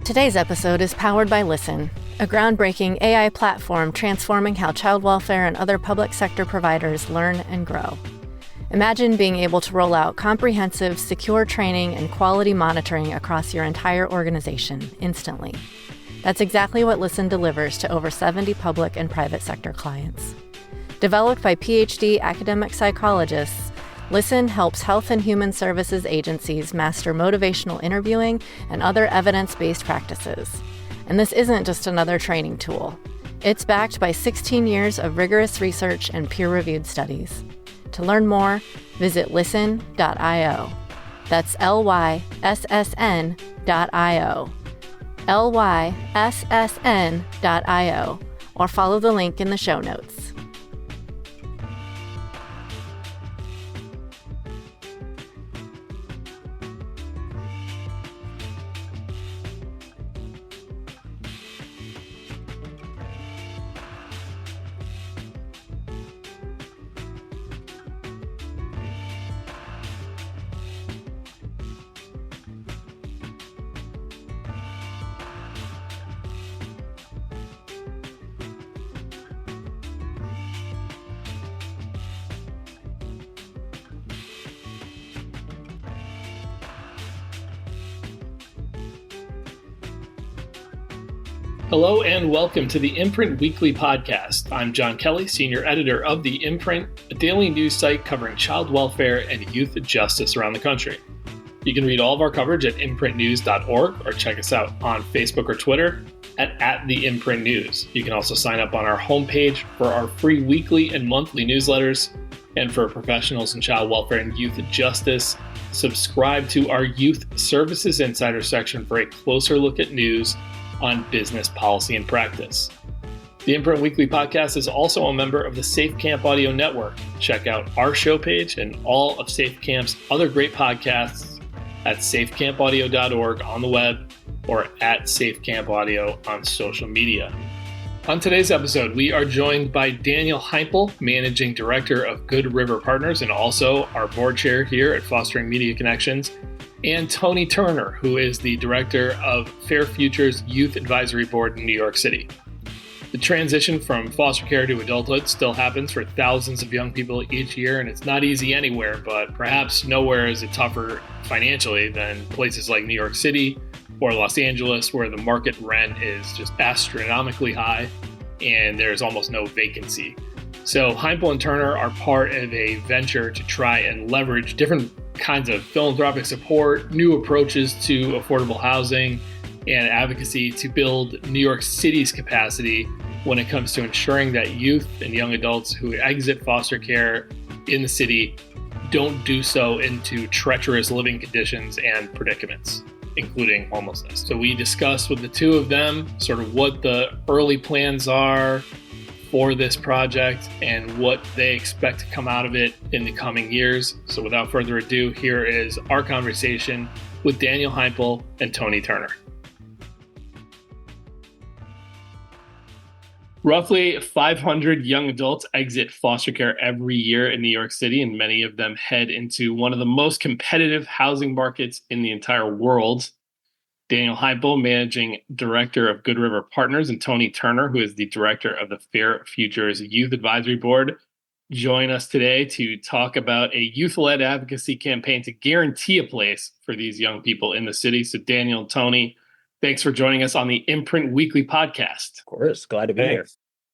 Today's episode is powered by Listen, a groundbreaking AI platform transforming how child welfare and other public sector providers learn and grow. Imagine being able to roll out comprehensive, secure training and quality monitoring across your entire organization instantly. That's exactly what Listen delivers to over 70 public and private sector clients. Developed by PhD academic psychologists, Listen helps health and human services agencies master motivational interviewing and other evidence-based practices. And this isn't just another training tool. It's backed by 16 years of rigorous research and peer-reviewed studies. To learn more, visit listen.io. That's lyssn.io. lyssn.io. Or follow the link in the show notes. Hello and welcome to the Imprint Weekly Podcast. I'm John Kelly, Senior Editor of The Imprint, a daily news site covering child welfare and youth justice around the country. You can read all of our coverage at imprintnews.org or check us out on Facebook or Twitter at The Imprint News. You can also sign up on our homepage for our free weekly and monthly newsletters. And for professionals in child welfare and youth justice, subscribe to our Youth Services Insider section for a closer look at news on business policy and practice. The Imprint Weekly Podcast is also a member of the Safe Camp Audio Network. Check out our show page and all of Safe Camp's other great podcasts at safecampaudio.org on the web or at Safe Camp Audio on social media. On today's episode, we are joined by Daniel Heimpel, Managing Director of Good River Partners and also our board chair here at Fostering Media Connections, and Tony Turner, who is the director of Fair Future's Youth Advisory Board in New York City. The transition from foster care to adulthood still happens for thousands of young people each year, and it's not easy anywhere, but perhaps nowhere is it tougher financially than places like New York City or Los Angeles, where the market rent is just astronomically high and there's almost no vacancy. So Heimpel and Turner are part of a venture to try and leverage different kinds of philanthropic support, new approaches to affordable housing, and advocacy to build New York City's capacity when it comes to ensuring that youth and young adults who exit foster care in the city don't do so into treacherous living conditions and predicaments, including homelessness. So we discussed with the two of them sort of what the early plans are for this project and what they expect to come out of it in the coming years. So without further ado, here is our conversation with Daniel Heimpel and Tony Turner. Roughly 500 young adults exit foster care every year in New York City, and many of them head into one of the most competitive housing markets in the entire world. Daniel Heimpel, Managing Director of Good River Partners, and Tony Turner, who is the Director of the Fair Future's Youth Advisory Board, join us today to talk about a youth-led advocacy campaign to guarantee a place for these young people in the city. So Daniel and Tony, thanks for joining us on the Imprint Weekly Podcast. Of course, glad to be here.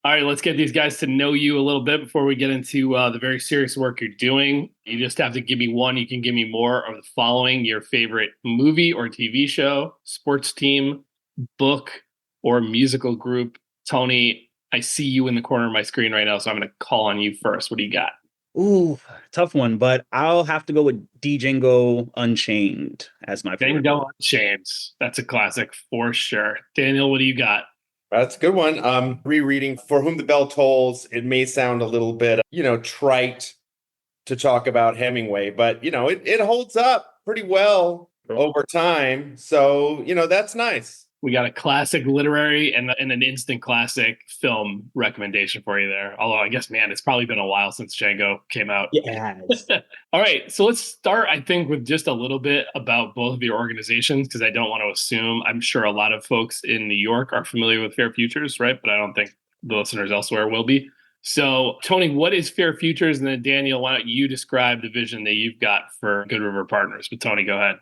All right, let's get these guys to know you a little bit before we get into the very serious work you're doing. You just have to give me one. You can give me more of the following: your favorite movie or TV show, sports team, book, or musical group. Tony, I see you in the corner of my screen right now, so I'm going to call on you first. What do you got? Ooh, tough one, but I'll have to go with Django Unchained as my favorite. Django Unchained. That's a classic for sure. Daniel, what do you got? That's a good one. Rereading For Whom the Bell Tolls. It may sound a little bit, trite to talk about Hemingway, but, it holds up pretty well over time. So, that's nice. We got a classic literary and an instant classic film recommendation for you there. Although I guess, man, it's probably been a while since Django came out. Yeah, it has. All right, so let's start, I think, with just a little bit about both of your organizations, because I don't want to assume, I'm sure a lot of folks in New York are familiar with Fair Futures, right? But I don't think the listeners elsewhere will be. So, Tony, what is Fair Futures? And then, Daniel, why don't you describe the vision that you've got for Good River Partners? But, Tony, go ahead.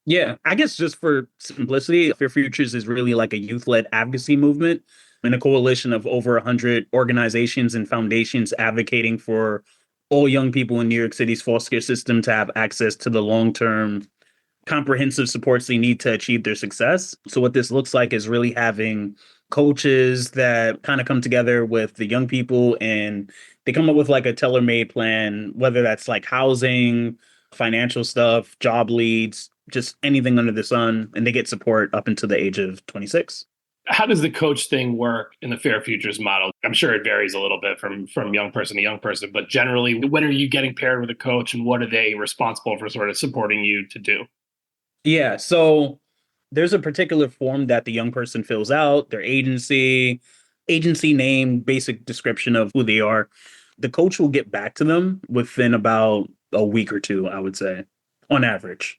Yeah, I guess just for simplicity, Fair Futures is really like a youth-led advocacy movement and a coalition of over 100 organizations and foundations advocating for all young people in New York City's foster care system to have access to the long-term comprehensive supports they need to achieve their success. So what this looks like is really having coaches that kind of come together with the young people and they come up with like a tailor-made plan, whether that's like housing, financial stuff, job leads, just anything under the sun, and they get support up until the age of 26. How does the coach thing work in the Fair Futures model? I'm sure it varies a little bit from young person to young person, but generally, when are you getting paired with a coach and what are they responsible for sort of supporting you to do? Yeah, so there's a particular form that the young person fills out, their agency name, basic description of who they are. The coach will get back to them within about a week or two, I would say, on average.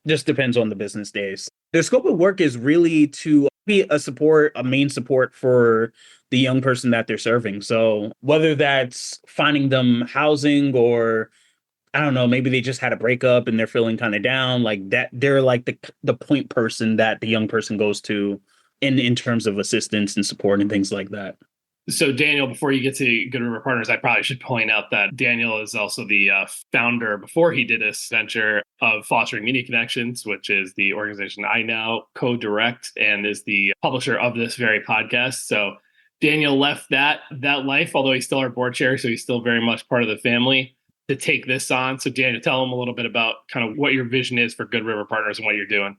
Just depends on the business days. Their scope of work is really to be a main support for the young person that they're serving. So whether that's finding them housing or, I don't know, maybe they just had a breakup and they're feeling kind of down, like that, they're like the point person that the young person goes to in terms of assistance and support and things like that. So, Daniel, before you get to Good River Partners, I probably should point out that Daniel is also the founder, before he did this venture, of Fostering Media Connections, which is the organization I now co-direct and is the publisher of this very podcast. So Daniel left that life, although he's still our board chair, so he's still very much part of the family, to take this on. So Daniel, tell him a little bit about kind of what your vision is for Good River Partners and what you're doing.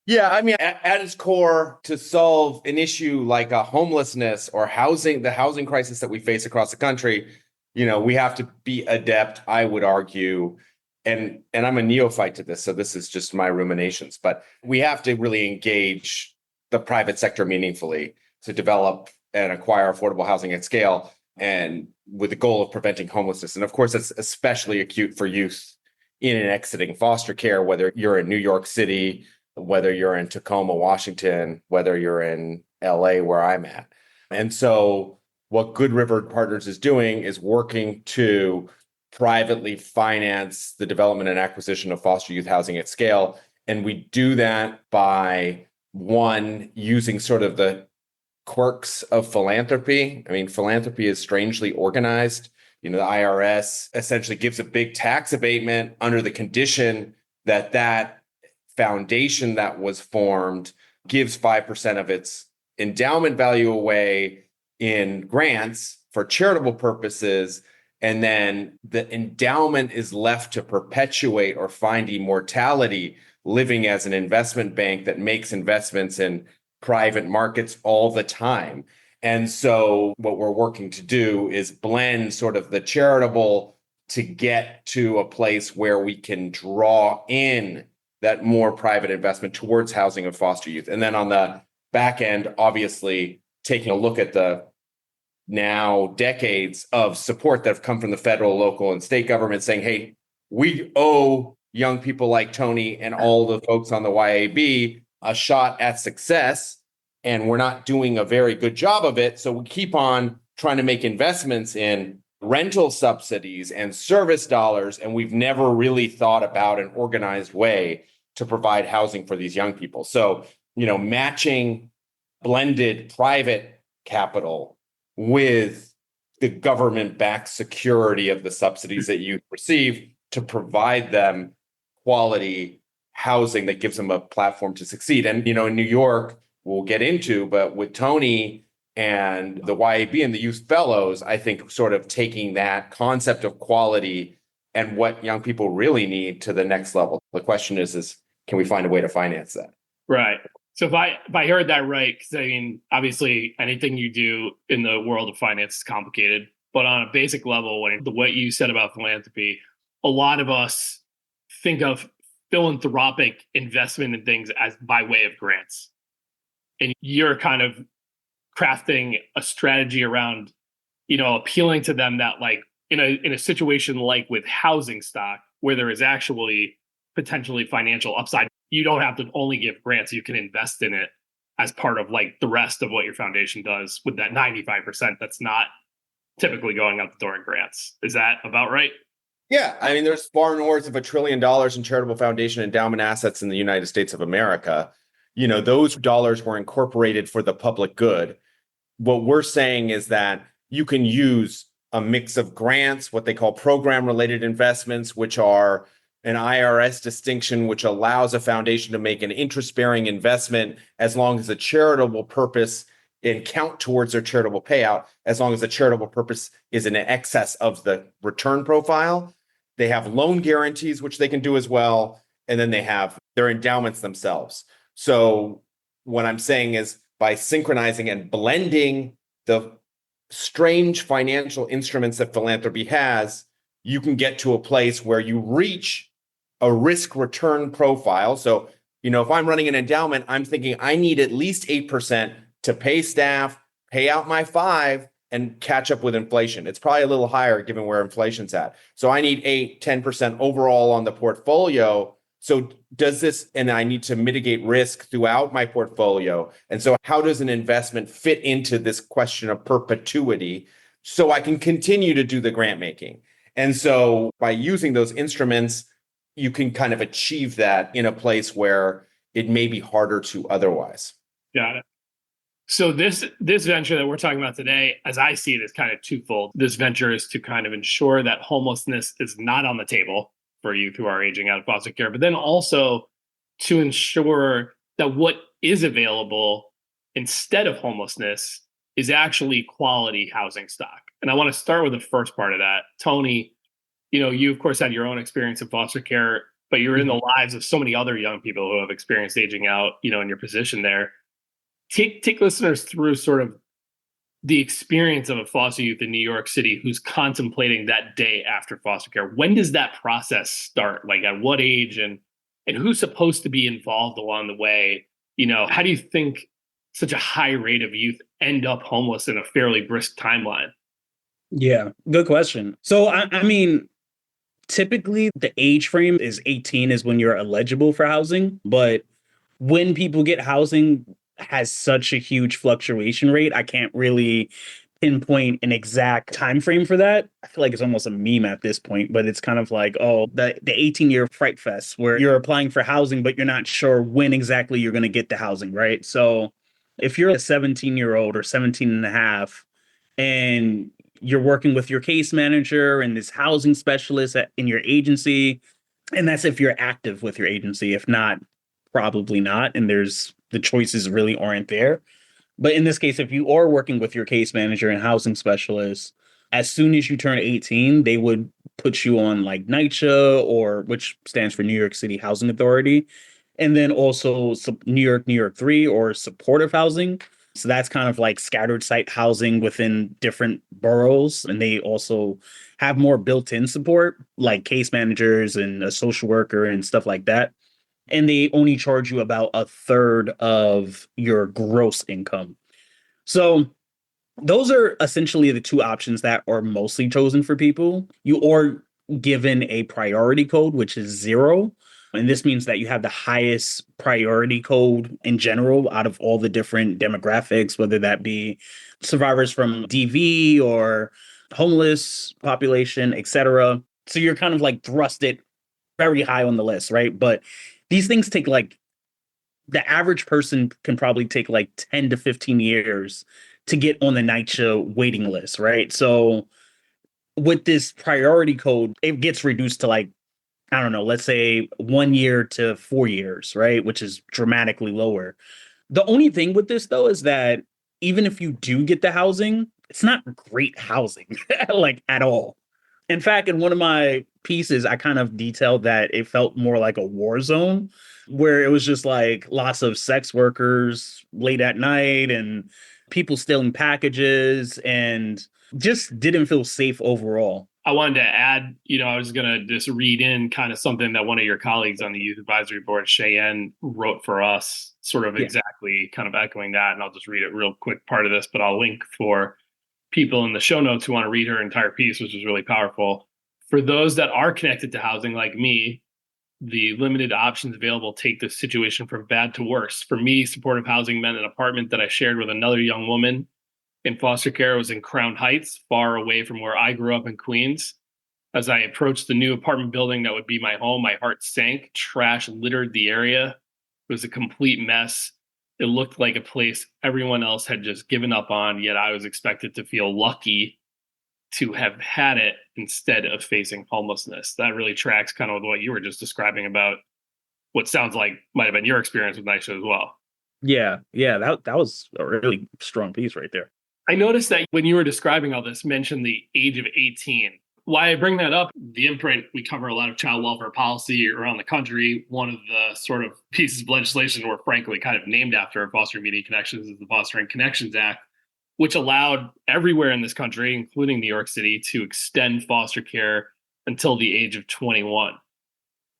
Yeah, I mean, at its core, to solve an issue like a homelessness or the housing crisis that we face across the country, we have to be adept, I would argue, and I'm a neophyte to this, so this is just my ruminations, but we have to really engage the private sector meaningfully to develop and acquire affordable housing at scale, and with the goal of preventing homelessness. And of course, it's especially acute for youth in and exiting foster care, whether you're in New York City, whether you're in Tacoma, Washington, whether you're in LA, where I'm at. And so what Good River Partners is doing is working to privately finance the development and acquisition of foster youth housing at scale. And we do that by, one, using sort of the quirks of philanthropy. I mean, philanthropy is strangely organized. The IRS essentially gives a big tax abatement under the condition that foundation that was formed gives 5% of its endowment value away in grants for charitable purposes, and then the endowment is left to perpetuate or find immortality, living as an investment bank that makes investments in private markets all the time. And so what we're working to do is blend sort of the charitable to get to a place where we can draw in that more private investment towards housing of foster youth. And then on the back end, obviously, taking a look at the now decades of support that have come from the federal, local, and state government saying, hey, we owe young people like Tony and all the folks on the YAB a shot at success, and we're not doing a very good job of it. So we keep on trying to make investments in rental subsidies and service dollars, and we've never really thought about an organized way to provide housing for these young people. So, matching blended private capital with the government-backed security of the subsidies that you receive to provide them quality housing that gives them a platform to succeed. And, in New York, we'll get into, but with Tony and the YAB and the Youth Fellows, I think sort of taking that concept of quality and what young people really need to the next level. The question is can we find a way to finance that? Right. So if I heard that right, because I mean, obviously anything you do in the world of finance is complicated, but on a basic level, what you said about philanthropy, a lot of us think of philanthropic investment in things as by way of grants. and you're kind of crafting a strategy around, appealing to them that like in a situation like with housing stock, where there is actually potentially financial upside, you don't have to only give grants, you can invest in it as part of like the rest of what your foundation does with that 95% that's not typically going out the door in grants. Is that about right? Yeah, I mean, there's far north of $1 trillion in charitable foundation endowment assets in the United States of America. Those dollars were incorporated for the public good. What we're saying is that you can use a mix of grants, what they call program-related investments, which are an IRS distinction, which allows a foundation to make an interest-bearing investment as long as a charitable purpose and count towards their charitable payout, as long as the charitable purpose is in excess of the return profile. They have loan guarantees, which they can do as well. And then they have their endowments themselves. So what I'm saying is by synchronizing and blending the strange financial instruments that philanthropy has, you can get to a place where you reach a risk return profile. So, if I'm running an endowment, I'm thinking I need at least 8% to pay staff, pay out my 5%, and catch up with inflation. It's probably a little higher given where inflation's at. So I need 10% overall on the portfolio. So does this, and I need to mitigate risk throughout my portfolio. And so how does an investment fit into this question of perpetuity so I can continue to do the grant making? And so by using those instruments, you can kind of achieve that in a place where it may be harder to otherwise. Got it. So this venture that we're talking about today, as I see it, is kind of twofold. This venture is to kind of ensure that homelessness is not on the table for youth who are aging out of foster care, but then also to ensure that what is available instead of homelessness is actually quality housing stock. And I want to start with the first part of that. Tony, you of course had your own experience in foster care, but you're in the lives of so many other young people who have experienced aging out, in your position there. Take listeners through sort of the experience of a foster youth in New York City who's contemplating that day after foster care. When does that process start? Like at what age, and who's supposed to be involved along the way? How do you think such a high rate of youth end up homeless in a fairly brisk timeline? Yeah, good question. So, I mean, typically the age frame is 18 is when you're eligible for housing. But when people get housing has such a huge fluctuation rate, I can't really pinpoint an exact time frame for that. I feel like it's almost a meme at this point, but it's kind of like, the 18-year fright fest where you're applying for housing, but you're not sure when exactly you're going to get the housing, right? So if you're a 17-year-old or 17 and a half and you're working with your case manager and this housing specialist in your agency, and that's if you're active with your agency. If not, probably not. And the choices really aren't there. But in this case, if you are working with your case manager and housing specialist, as soon as you turn 18, they would put you on like NYCHA, which stands for New York City Housing Authority, and then also New York 3 or supportive housing. So that's kind of like scattered site housing within different boroughs. And they also have more built-in support like case managers and a social worker and stuff like that. And they only charge you about a third of your gross income. So those are essentially the two options that are mostly chosen for people. You are given a priority code, which is 0. And this means that you have the highest priority code in general out of all the different demographics, whether that be survivors from DV or homeless population, etc. So you're kind of like thrusted very high on the list, right? But these things take the average person can probably take like 10 to 15 years to get on the NYCHA waiting list, right? So with this priority code, it gets reduced to like, I don't know, let's say 1 year to 4 years, right? Which is dramatically lower. The only thing with this, though, is that even if you do get the housing, it's not great housing, like at all. In fact, in one of my pieces, I kind of detailed that it felt more like a war zone where it was just like lots of sex workers late at night and people stealing packages and just didn't feel safe overall. I wanted to add, I was going to just read in kind of something that one of your colleagues on the Youth Advisory Board, Cheyenne, wrote for us, sort of exactly kind of echoing that. And I'll just read a real quick part of this, but I'll link for people in the show notes who want to read her entire piece, which is really powerful. For those that are connected to housing like me, the limited options available take the situation from bad to worse. For me, supportive housing meant an apartment that I shared with another young woman in foster care. Was in Crown Heights, far away from where I grew up in Queens. As I approached the new apartment building that would be my home, my heart sank. Trash littered the area. It was a complete mess. It looked like a place everyone else had just given up on, yet I was expected to feel lucky to have had it instead of facing homelessness. That really tracks kind of with what you were just describing about what sounds like might have been your experience with NYCHA as well. Yeah, that was a really strong piece right there. I noticed that when you were describing all this, mentioned the age of 18. Why I bring that up, the imprint, we cover a lot of child welfare policy around the country. One of the sort of pieces of legislation we're frankly kind of named after Fostering Immediate Connections is the Fostering Connections Act, which allowed everywhere in this country, including New York City, to extend foster care until the age of 21.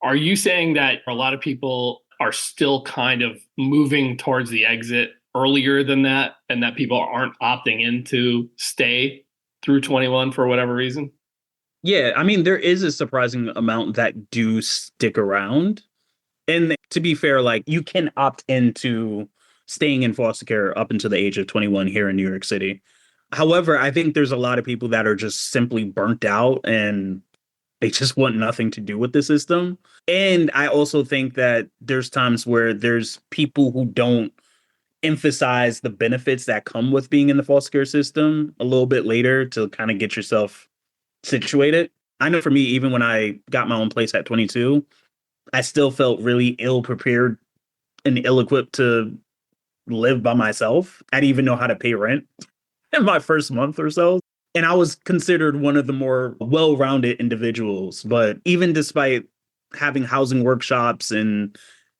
Are you saying that a lot of people are still kind of moving towards the exit earlier than that, and that people aren't opting in to stay through 21 for whatever reason? Yeah, I mean, there is a surprising amount that do stick around. And to be fair, like, you can opt into staying in foster care up until the age of 21 here in New York City. However, I think there's a lot of people that are just simply burnt out and they just want nothing to do with the system. And I also think that there's times where there's people who don't emphasize the benefits that come with being in the foster care system a little bit later to kind of get yourself situated. I know for me, even when I got my own place at 22, I still felt really ill prepared and ill equipped to live by myself. I didn't even know how to pay rent in my first month or so. And I was considered one of the more well-rounded individuals. But even despite having housing workshops and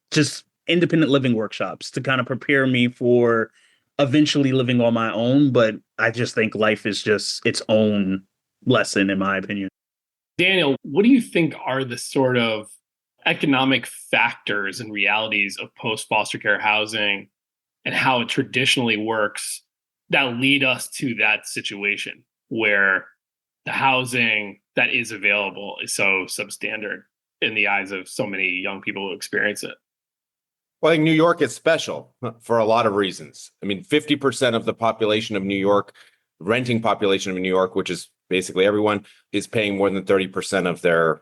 just independent living workshops to kind of prepare me for eventually living on my own, but I just think life is just its own lesson, in my opinion. Daniel, what do you think are the sort of economic factors and realities of post-foster care housing and how it traditionally works that lead us to that situation where the housing that is available is so substandard in the eyes of so many young people who experience it? Well, I think New York is special for a lot of reasons. I mean, 50% of the population of New York, renting population of New York, which is basically everyone, is paying more than 30% of their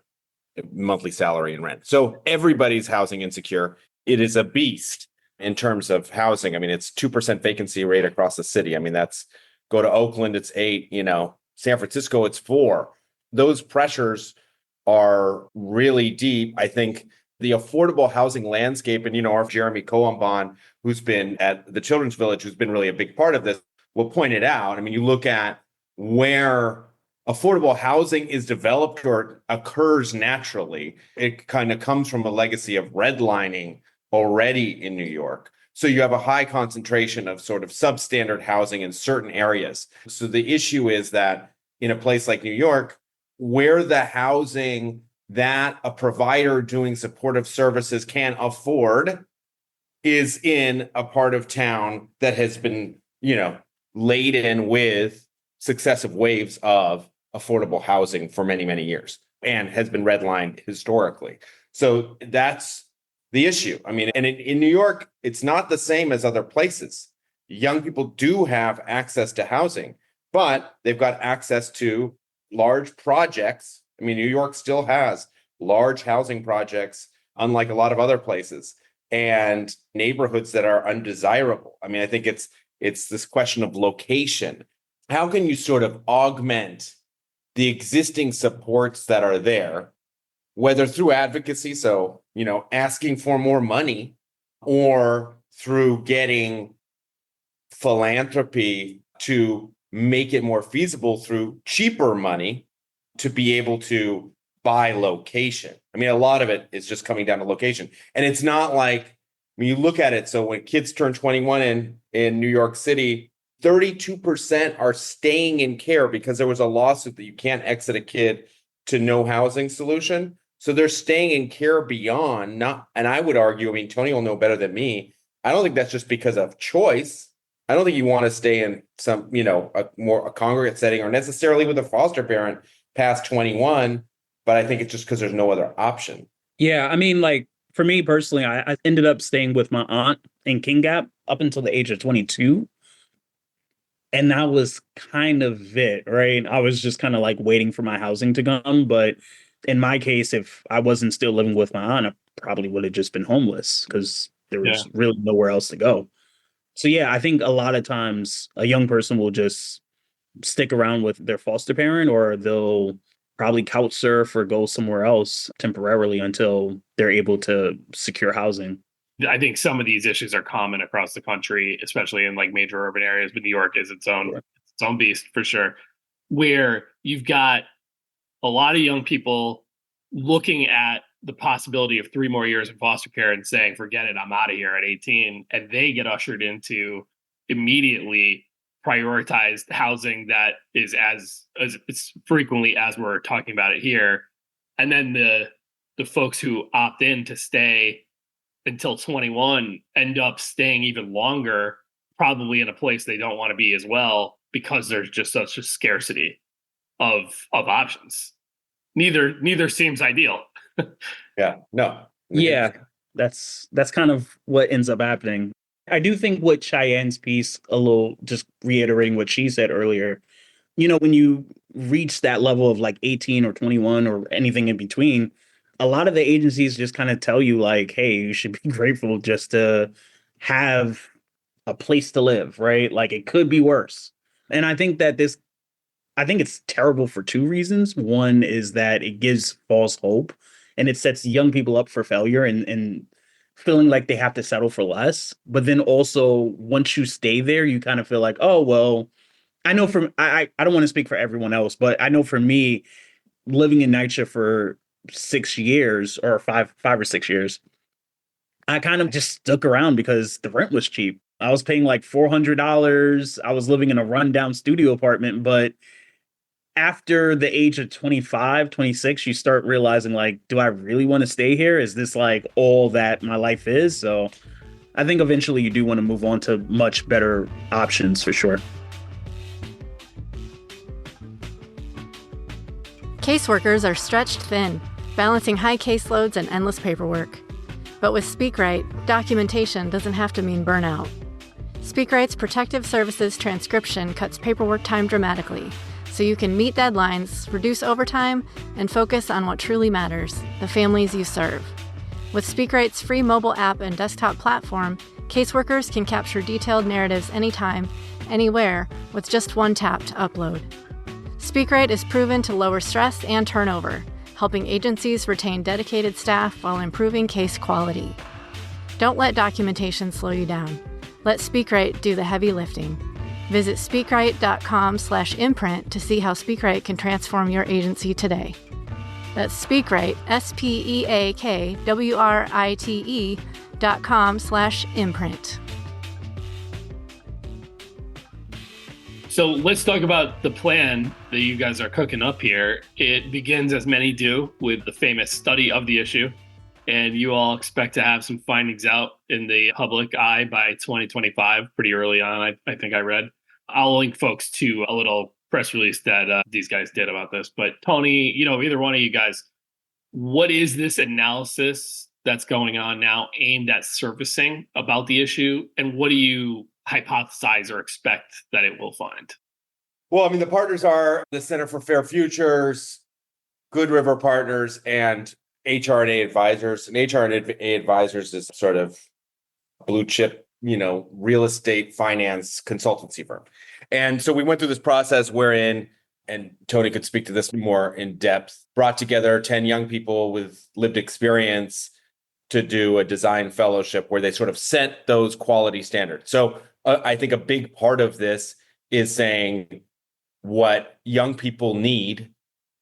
monthly salary in rent. So everybody's housing insecure. It is a beast in terms of housing. I mean, it's 2% vacancy rate across the city. I mean, go to Oakland, it's 8, San Francisco, it's 4. Those pressures are really deep. I think the affordable housing landscape, and, our Jeremy Coambon, who's been at the Children's Village, who's been really a big part of this, will point it out. I mean, you look at where affordable housing is developed or occurs naturally. It kind of comes from a legacy of redlining already in New York. So you have a high concentration of sort of substandard housing in certain areas. So the issue is that in a place like New York, where the housing that a provider doing supportive services can afford is in a part of town that has been, laden with successive waves of affordable housing for many, many years and has been redlined historically. So that's the issue. I mean, and in New York, it's not the same as other places. Young people do have access to housing, but they've got access to large projects. I mean, New York still has large housing projects, unlike a lot of other places, and neighborhoods that are undesirable. I mean, I think it's this question of location. How can you sort of augment the existing supports that are there, whether through advocacy, so, asking for more money, or through getting philanthropy to make it more feasible through cheaper money to be able to buy location. I mean, a lot of it is just coming down to location. And it's not like, when you look at it, so when kids turn 21 in New York City, 32% are staying in care because there was a lawsuit that you can't exit a kid to no housing solution. So they're staying in care beyond not, and I would argue, I mean, Tony will know better than me. I don't think that's just because of choice. I don't think you want to stay in some, a congregate setting or necessarily with a foster parent past 21, but I think it's just because there's no other option. Yeah, I mean, like for me personally, I ended up staying with my aunt in King Gap up until the age of 22. And that was kind of it, right? I was just kind of like waiting for my housing to come. But in my case, if I wasn't still living with my aunt, I probably would have just been homeless because there was really nowhere else to go. So, yeah, I think a lot of times a young person will just stick around with their foster parent, or they'll probably couch surf or go somewhere else temporarily until they're able to secure housing. I think some of these issues are common across the country, especially in like major urban areas, but New York is its own beast for sure, where you've got a lot of young people looking at the possibility of 3 more years in foster care and saying, forget it, I'm out of here at 18. And they get ushered into immediately prioritized housing that is as frequently as we're talking about it here. And then the folks who opt in to stay until 21 end up staying even longer, probably in a place they don't want to be as well, because there's just such a scarcity of options. Neither seems ideal. Yeah, that's kind of what ends up happening. I do think with Cheyenne's piece, a little just reiterating what she said earlier, when you reach that level of like 18 or 21 or anything in between, a lot of the agencies just kind of tell you like, hey, you should be grateful just to have a place to live, right? Like it could be worse. And I think it's terrible for 2 reasons. One is that it gives false hope and it sets young people up for failure and feeling like they have to settle for less. But then also once you stay there, you kind of feel like, oh, well, I know I don't want to speak for everyone else, but I know for me, living in NYCHA for 6 years or 5 or 6 years, I kind of just stuck around because the rent was cheap. I was paying like $400. I was living in a rundown studio apartment, but after the age of 25, 26, you start realizing like, do I really want to stay here? Is this like all that my life is? So I think eventually you do want to move on to much better options for sure. Caseworkers are stretched thin, balancing high caseloads and endless paperwork. But with SpeakRight, documentation doesn't have to mean burnout. SpeakRight's protective services transcription cuts paperwork time dramatically, so you can meet deadlines, reduce overtime, and focus on what truly matters, the families you serve. With SpeakRight's free mobile app and desktop platform, caseworkers can capture detailed narratives anytime, anywhere, with just one tap to upload. SpeakRight is proven to lower stress and turnover, helping agencies retain dedicated staff while improving case quality. Don't let documentation slow you down. Let SpeakRight do the heavy lifting. Visit speakright.com/imprint to see how SpeakRight can transform your agency today. That's SpeakRight, SpeakWrite.com/imprint. So let's talk about the plan that you guys are cooking up here. It begins, as many do, with the famous study of the issue. And you all expect to have some findings out in the public eye by 2025, pretty early on, I think I read. I'll link folks to a little press release that these guys did about this. But Tony, either one of you guys, what is this analysis that's going on now aimed at surfacing about the issue? And what do you hypothesize or expect that it will find? Well, I mean, the partners are the Center for Fair Futures, Good River Partners, and HR&A Advisors. And HR&A Advisors is sort of blue chip, real estate finance consultancy firm. And so we went through this process wherein, and Tony could speak to this more in depth, brought together 10 young people with lived experience to do a design fellowship where they sort of set those quality standards. So I think a big part of this is saying what young people need.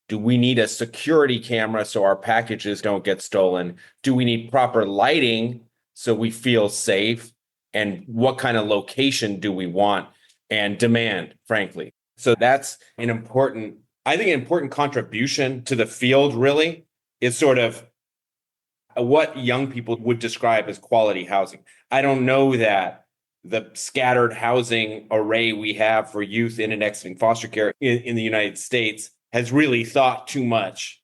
Do we need a security camera so our packages don't get stolen? Do we need proper lighting so we feel safe? And what kind of location do we want? and demand, frankly. So that's an important, I think, an important contribution to the field, really, is sort of what young people would describe as quality housing. I don't know that the scattered housing array we have for youth in and exiting foster care in the United States has really thought too much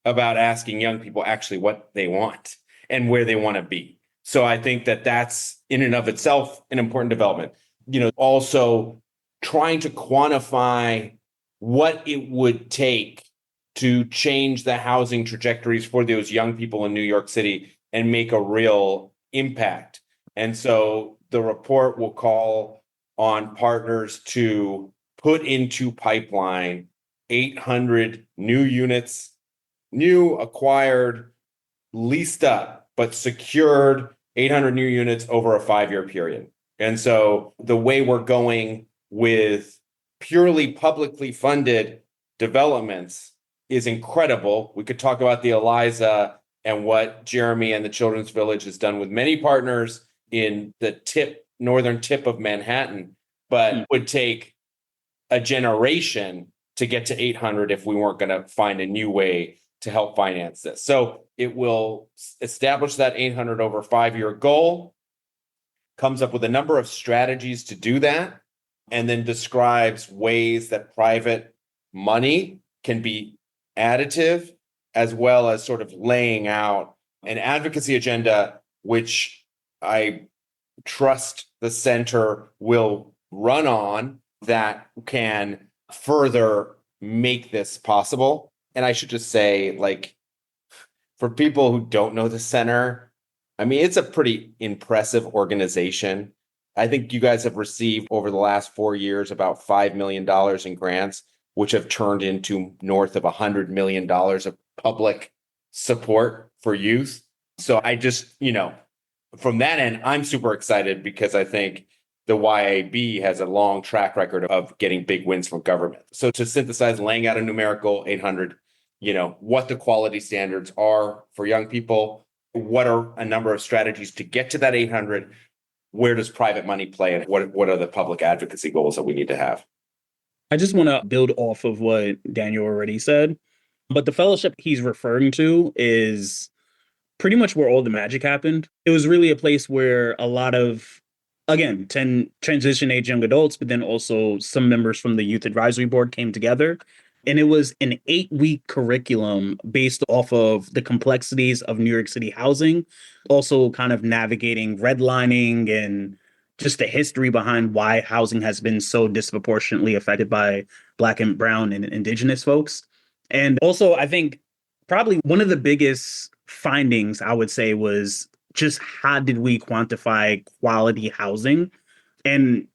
about asking young people actually what they want and where they want to be. So I think that that's in and of itself an important development. Also trying to quantify what it would take to change the housing trajectories for those young people in New York City and make a real impact. And so the report will call on partners to put into pipeline 800 new units, new acquired, leased up, but secured 800 new units over a 5-year period. And so the way we're going with purely publicly funded developments is incredible. We could talk about the Eliza and what Jeremy and the Children's Village has done with many partners in the northern tip of Manhattan, but it would take a generation to get to 800 if we weren't going to find a new way to help finance this. So it will establish that 800 over 5-year goal, comes up with a number of strategies to do that, and then describes ways that private money can be additive, as well as sort of laying out an advocacy agenda, which I trust the center will run on, that can further make this possible. And I should just say, like, for people who don't know the center, I mean, it's a pretty impressive organization. I think you guys have received over the last 4 years about $5 million in grants, which have turned into north of $100 million of public support for youth. So I just, from that end, I'm super excited because I think the YAB has a long track record of getting big wins from government. So to synthesize, laying out a numerical 800, what the quality standards are for young people, what are a number of strategies to get to that 800, where does private money play, and what are the public advocacy goals that we need to have? I just want to build off of what Daniel already said, but the fellowship he's referring to is pretty much where all the magic happened. It was really a place where a lot of, again, 10 transition age young adults, but then also some members from the Youth Advisory Board came together. And it was an 8-week curriculum based off of the complexities of New York City housing, also kind of navigating redlining and just the history behind why housing has been so disproportionately affected by Black and Brown and Indigenous folks. And also, I think probably one of the biggest findings, I would say, was just how did we quantify quality housing? And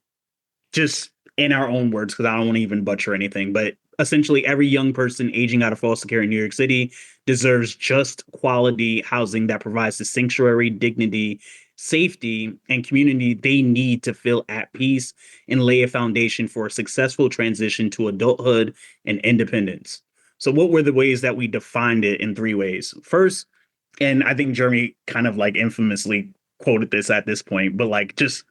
just in our own words, because I don't want to even butcher anything, but essentially every young person aging out of foster care in New York City deserves just quality housing that provides the sanctuary, dignity, safety, and community they need to feel at peace and lay a foundation for a successful transition to adulthood and independence. So what were the ways that we defined it? In 3 ways. First, and I think Jeremy kind of like infamously quoted this at this point, but like just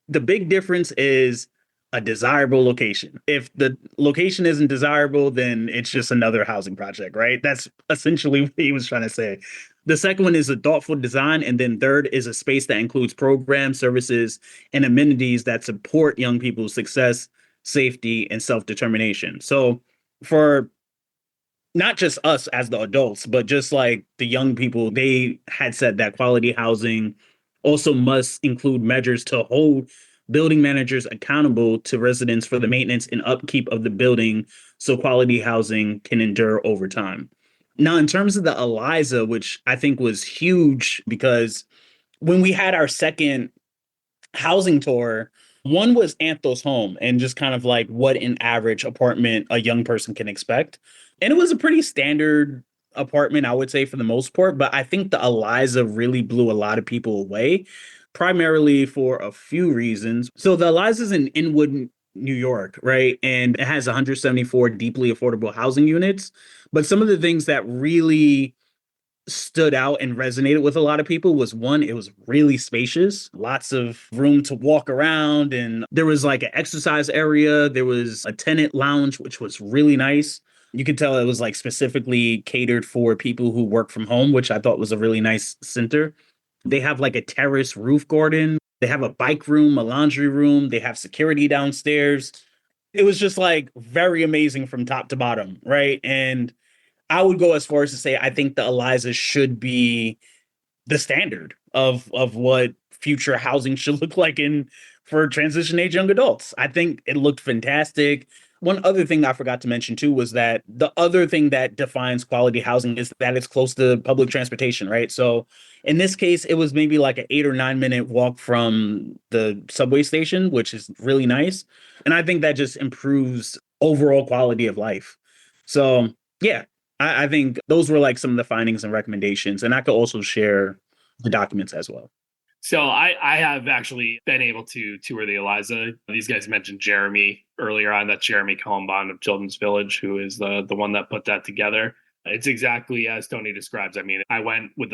the big difference is a desirable location. If the location isn't desirable, then it's just another housing project, right? That's essentially what he was trying to say. The second one is a thoughtful design. And then third is a space that includes programs, services, and amenities that support young people's success, safety, and self-determination. So for not just us as the adults, but just like the young people, they had said that quality housing also must include measures to hold building managers accountable to residents for the maintenance and upkeep of the building so quality housing can endure over time. Now, in terms of the Eliza, which I think was huge, because when we had our second housing tour, one was Anthos home and just kind of like what an average apartment a young person can expect. And it was a pretty standard apartment, I would say, for the most part. But I think the Eliza really blew a lot of people away, primarily for a few reasons. So the Eliza is in Inwood, New York, right? And it has 174 deeply affordable housing units. But some of the things that really stood out and resonated with a lot of people was one, it was really spacious, lots of room to walk around. And there was like an exercise area. There was a tenant lounge, which was really nice. You could tell it was like specifically catered for people who work from home, which I thought was a really nice center. They have like a terrace roof garden. They have a bike room, a laundry room. They have security downstairs. It was just like very amazing from top to bottom, right? And I would go as far as to say I think the Eliza should be the standard of what future housing should look like in for transition age young adults. I think it looked fantastic. One other thing I forgot to mention too was that the other thing that defines quality housing is that it's close to public transportation, right? So in this case, it was maybe like an 8 or 9 minute walk from the subway station, which is really nice. And I think that just improves overall quality of life. So yeah, I think those were like some of the findings and recommendations. And I could also share the documents as well. So I have actually been able to tour the Eliza. These guys mentioned Jeremy earlier on. That's Jeremy Cohenbaum of Children's Village, who is the one that put that together. It's exactly as Tony describes. I mean, I went with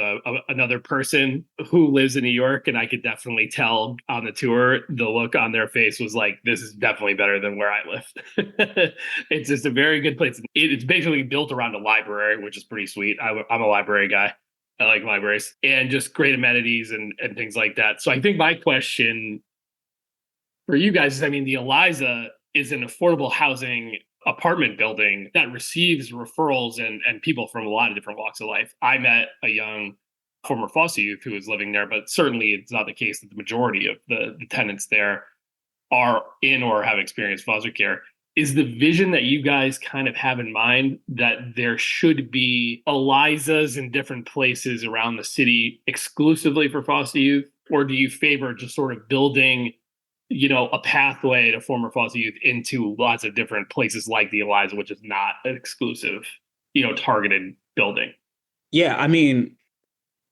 another person who lives in New York, and I could definitely tell on the tour, the look on their face was like, this is definitely better than where I live. It's just a very good place. It's basically built around a library, which is pretty sweet. I'm a library guy. I like libraries and just great amenities and things like that. So I think my question for you guys is, I mean, the Eliza is an affordable housing apartment building that receives referrals and people from a lot of different walks of life. I met a young former foster youth who was living there, but certainly it's not the case that the majority of the tenants there are in or have experienced foster care. Is the vision that you guys kind of have in mind that there should be Elizas in different places around the city exclusively for foster youth? Or do you favor just sort of building, a pathway to former foster youth into lots of different places like the Eliza, which is not an exclusive, targeted building? Yeah, I mean,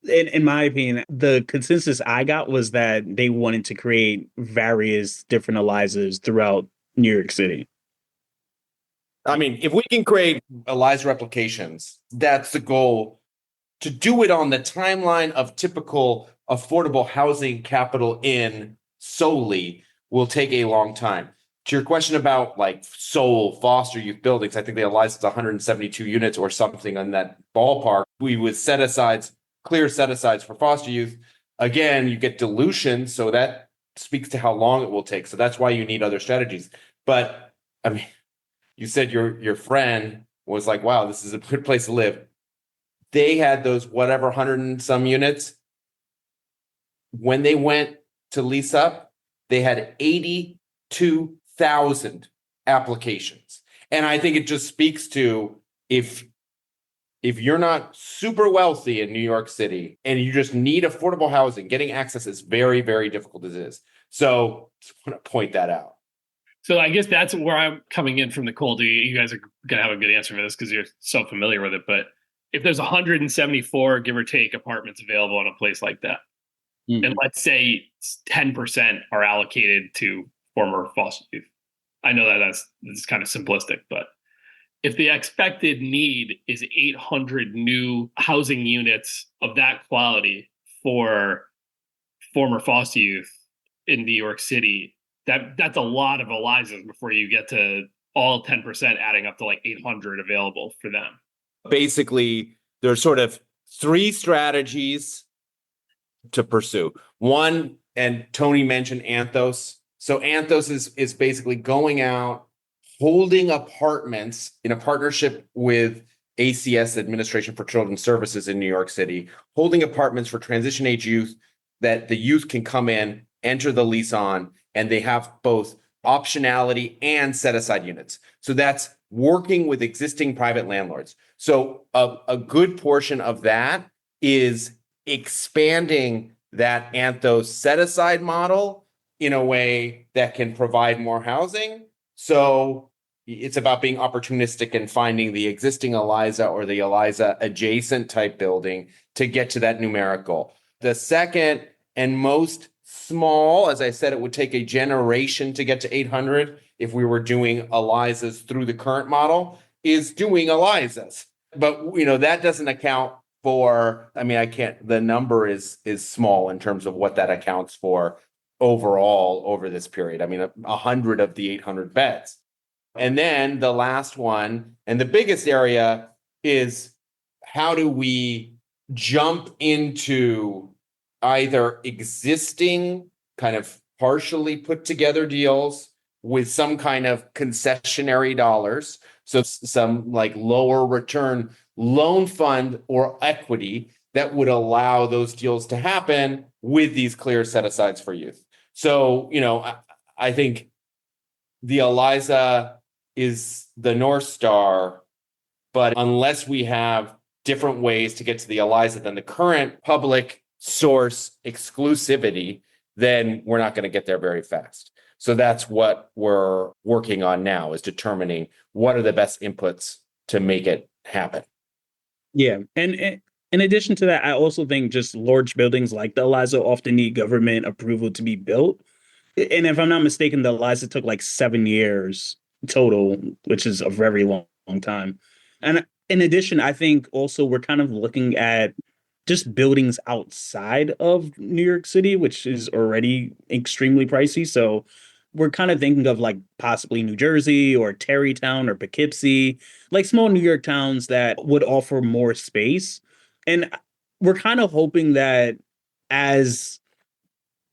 in my opinion, the consensus I got was that they wanted to create various different Elizas throughout New York City. I mean, if we can create Eliza replications, that's the goal. To do it on the timeline of typical affordable housing capital in solely will take a long time. To your question about like sole foster youth buildings, I think the Eliza is 172 units or something in that ballpark. We would clear set-asides for foster youth. Again, you get dilution, so that speaks to how long it will take. So that's why you need other strategies. But I mean, you said your friend was like, wow, this is a good place to live. They had those whatever 100 and some units. When they went to lease up, they had 82,000 applications. And I think it just speaks to if you're not super wealthy in New York City and you just need affordable housing, getting access is very, very difficult as it is. So just want to point that out. So I guess that's where I'm coming in from the cold. You guys are going to have a good answer for this because you're so familiar with it. But if there's 174, give or take, apartments available in a place like that, and let's say 10% are allocated to former foster youth. I know that's kind of simplistic, but if the expected need is 800 new housing units of that quality for former foster youth in New York City, that's a lot of Elizas before you get to all 10% adding up to like 800 available for them. Basically, there's sort of three strategies to pursue. One, and Tony mentioned Anthos. So Anthos is basically going out, holding apartments in a partnership with ACS, Administration for Children's Services in New York City, holding apartments for transition age youth that the youth can come in, enter the lease on, and they have both optionality and set-aside units. So that's working with existing private landlords. So a good portion of that is expanding that Anthos set-aside model in a way that can provide more housing. So it's about being opportunistic and finding the existing Eliza or the Eliza adjacent type building to get to that numerical. The second and most small, as I said, it would take a generation to get to 800 if we were doing Elizas through the current model, is doing Elizas. But, that doesn't account for, I mean, I can't, the number is small in terms of what that accounts for overall over this period. I mean, 100 of the 800 beds. And then the last one, and the biggest area, is how do we jump into either existing kind of partially put together deals with some kind of concessionary dollars. So some like lower return loan fund or equity that would allow those deals to happen with these clear set asides for youth. So, I think the ELIZA is the North Star, but unless we have different ways to get to the ELIZA than the current public source exclusivity, then we're not going to get there very fast. So that's what we're working on now, is determining what are the best inputs to make it happen. Yeah. And in addition to that, I also think just large buildings like the ELIZA often need government approval to be built. And if I'm not mistaken, the ELIZA took like 7 years total, which is a very long time. And in addition, I think also we're kind of looking at just buildings outside of New York City, which is already extremely pricey. So we're kind of thinking of like possibly New Jersey or Tarrytown or Poughkeepsie, like small New York towns that would offer more space. And we're kind of hoping that as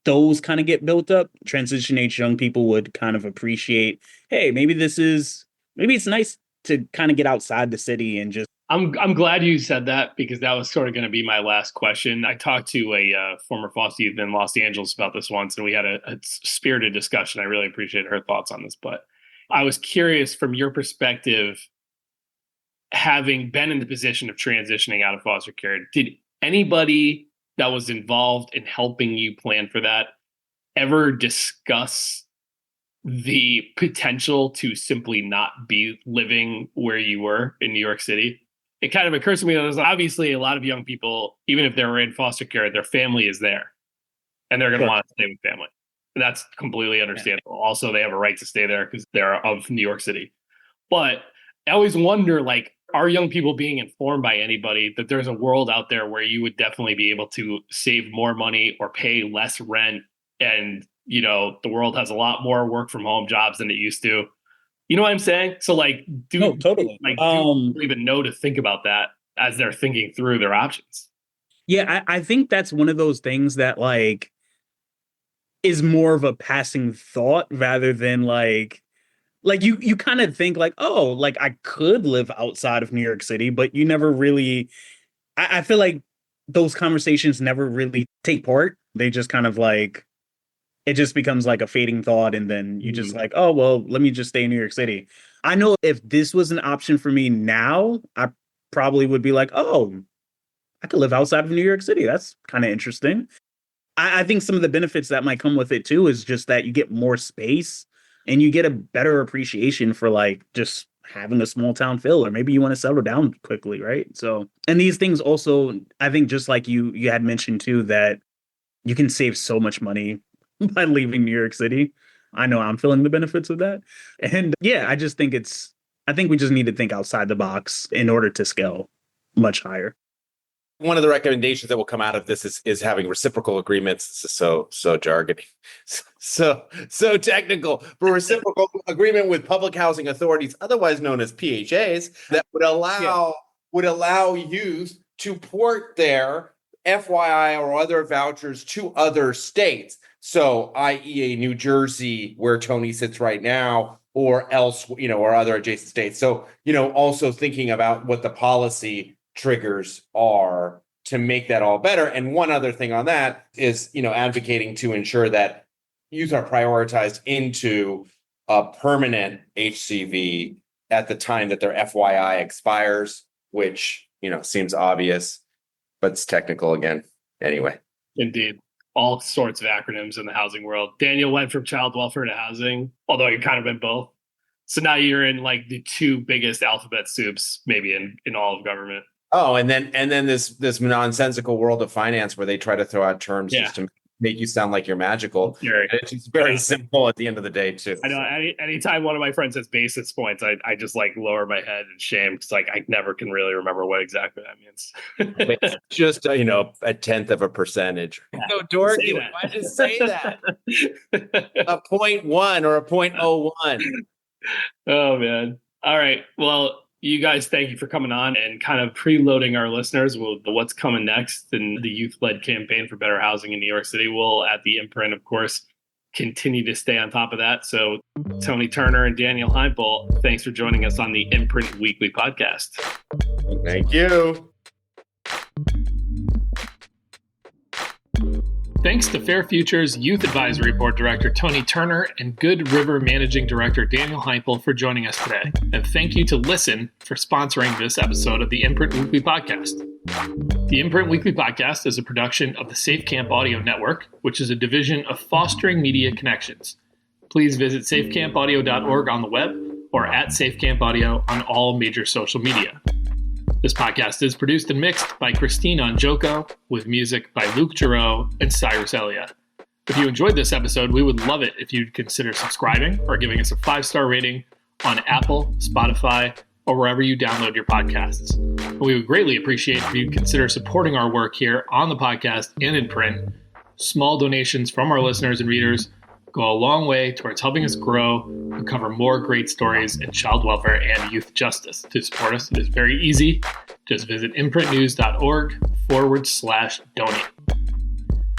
those kind of get built up, transition age young people would kind of appreciate, hey, maybe it's nice to kind of get outside the city and just. I'm glad you said that, because that was sort of going to be my last question. I talked to a former foster youth in Los Angeles about this once, and we had a spirited discussion. I really appreciate her thoughts on this, but I was curious from your perspective, having been in the position of transitioning out of foster care, did anybody that was involved in helping you plan for that ever discuss the potential to simply not be living where you were in New York City? It kind of occurs to me that there's obviously a lot of young people, even if they were in foster care, their family is there and they're going to want to stay with family. And that's completely understandable. Yeah. Also, they have a right to stay there because they're of New York City. But I always wonder, like, are young people being informed by anybody that there's a world out there where you would definitely be able to save more money or pay less rent? And, the world has a lot more work from home jobs than it used to. You know what I'm saying? So totally. Do even know to think about that as they're thinking through their options? Yeah, I think that's one of those things that like is more of a passing thought rather than like you kind of think like, oh, like I could live outside of New York City, but you never really, I feel like those conversations never really take part. They just kind of like, it just becomes like a fading thought. And then you just like, oh, well, let me just stay in New York City. I know if this was an option for me now, I probably would be like, oh, I could live outside of New York City. That's kind of interesting. I think some of the benefits that might come with it too is just that you get more space and you get a better appreciation for like just having a small town feel, or maybe you want to settle down quickly, right? So, and these things also, I think just like you had mentioned too, that you can save so much money by leaving New York City. I know I'm feeling the benefits of that. And yeah, I think we just need to think outside the box in order to scale much higher. One of the recommendations that will come out of this is having reciprocal agreements. This is so jargony, so technical. For reciprocal agreement with public housing authorities, otherwise known as PHAs, that would allow youth to port their FYI or other vouchers to other states. So, i.e., New Jersey, where Tony sits right now, or else, or other adjacent states. So, also thinking about what the policy triggers are to make that all better. And one other thing on that is, advocating to ensure that youth are prioritized into a permanent HCV at the time that their FYI expires, which, seems obvious, but it's technical again. Anyway. Indeed. All sorts of acronyms in the housing world. Daniel went from child welfare to housing, although you're kind of in both. So now you're in like the two biggest alphabet soups, maybe in all of government. Oh, and then this nonsensical world of finance where they try to throw out terms just to make you sound like you're magical. Sure. And it's just very simple at the end of the day, too. I know. Anytime one of my friends says basis points, I just like lower my head in shame because like I never can really remember what exactly that means. It's just a 1/10 of a percentage. No, dork. Why just say that? A 0.1 or a 0.01. Oh man. All right. Well, you guys, thank you for coming on and kind of preloading our listeners with what's coming next in the youth-led campaign for better housing in New York City. We'll, at the Imprint, of course, continue to stay on top of that. So Tony Turner and Daniel Heimpel, thanks for joining us on the Imprint Weekly Podcast. Thank you. Thanks to Fair Future's Youth Advisory Board Director Tony Turner and Good River Managing Director Daniel Heimpel for joining us today. And thank you to Listen for sponsoring this episode of the Imprint Weekly Podcast. The Imprint Weekly Podcast is a production of the Safe Camp Audio Network, which is a division of Fostering Media Connections. Please visit safecampaudio.org on the web or at safecampaudio on all major social media. This podcast is produced and mixed by Christine Onjoko, with music by Luke Giroux and Cyrus Elia. If you enjoyed this episode, we would love it if you'd consider subscribing or giving us a 5-star rating on Apple, Spotify, or wherever you download your podcasts. And we would greatly appreciate if you'd consider supporting our work here on the podcast and in print. Small donations from our listeners and readers go a long way towards helping us grow and cover more great stories in child welfare and youth justice. To support us, it is very easy. Just visit imprintnews.org/donate.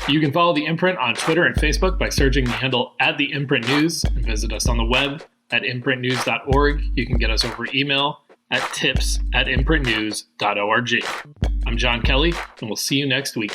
You can follow The Imprint on Twitter and Facebook by searching the handle @TheImprintNews and visit us on the web at imprintnews.org. You can get us over email at tips@imprintnews.org. I'm John Kelly, and we'll see you next week.